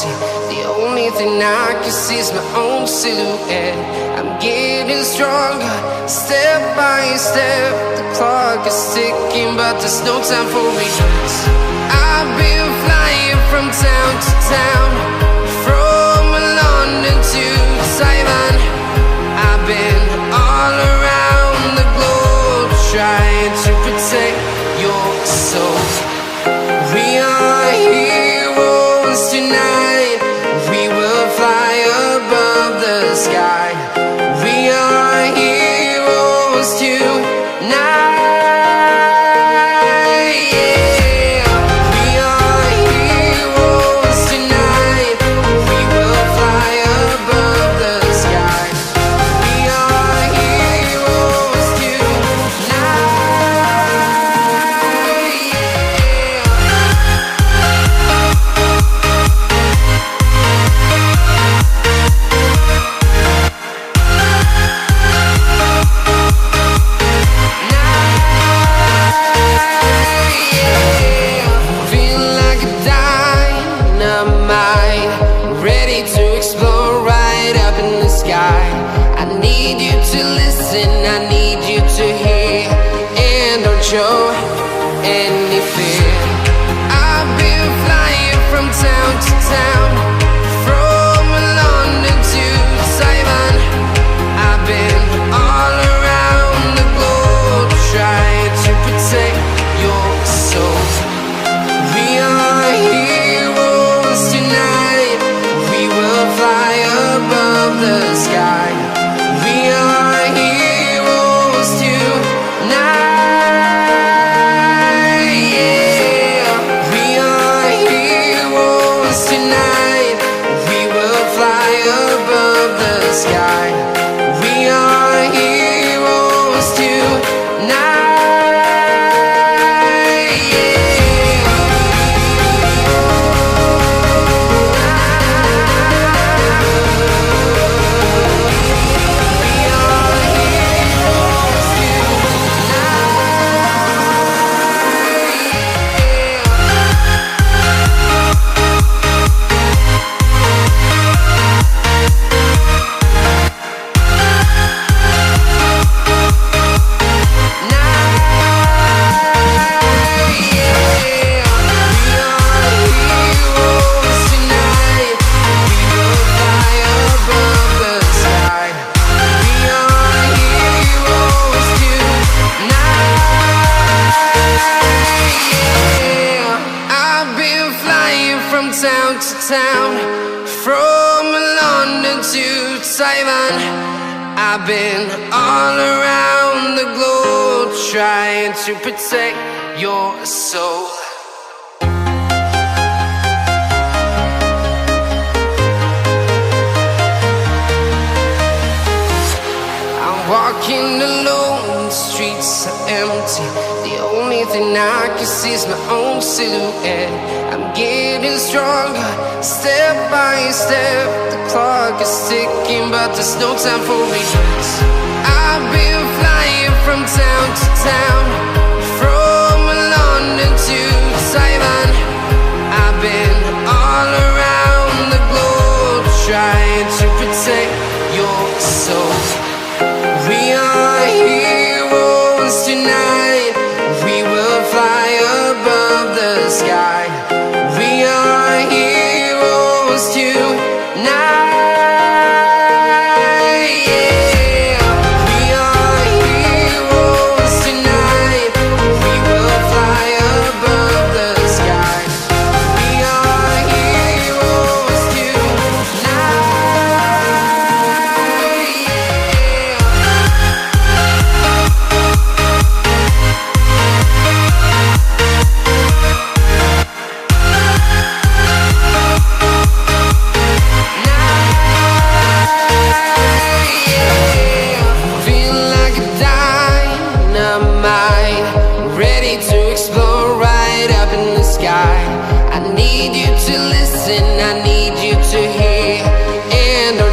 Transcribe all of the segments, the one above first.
empty. The only thing I can see is my own silhouette. I'm getting stronger, step by step. The clock is ticking, but there's no time for regrets. I've been flying from town to town, from London to Taiwan. I've been all around the globe, trying to protect your soul. We are heroes tonight. We will fly above the sky. We are heroes tonight. Show any fear. I've been flying from town to town, from London to Taiwan. I've been all around the globe, trying to protect your soul. We are heroes tonight. We will fly above the sky. We are heroes tonight. Town to town, from London to Taiwan. I've been all around the globe, trying to protect your soul. I'm walking alone, the streets are empty. The only thing I can see is my own silhouette. I'm getting stronger, step by step. The clock is ticking, but there's no time for regrets. I've been flying from town to town, from London to Taiwan. I've been all around the globe, trying to protect your soul. We are heroes tonight. We will fly above the sky. We are heroes tonight.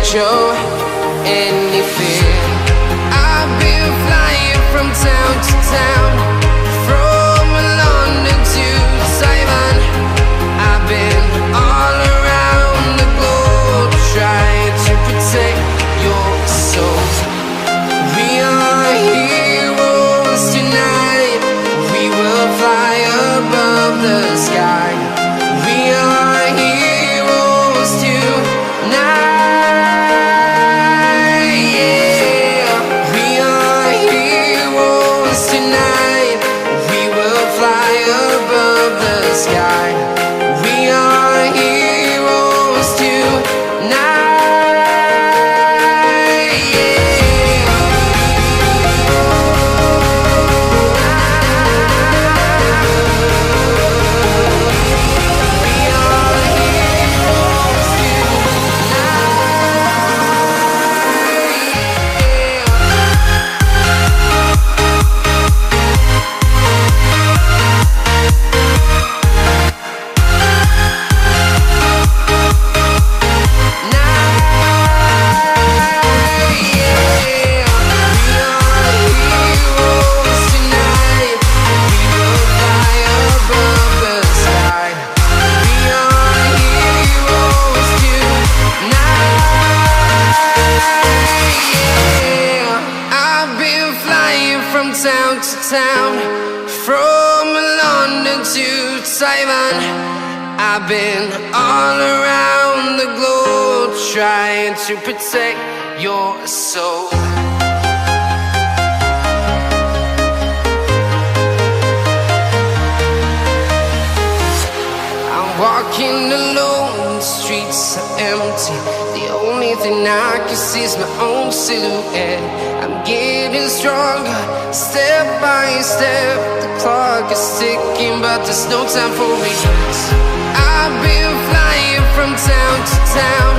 show any fear. I've been flying from town to town, from London to Taiwan. I've been all around town to town, from London to Taiwan. I've been all around the globe trying to protect your soul. I'm walking alone, the streets are empty. The only thing I can see is my own silhouette. I'm getting stronger, step by step. The clock is ticking, but there's no time for me. I've been flying from town to town,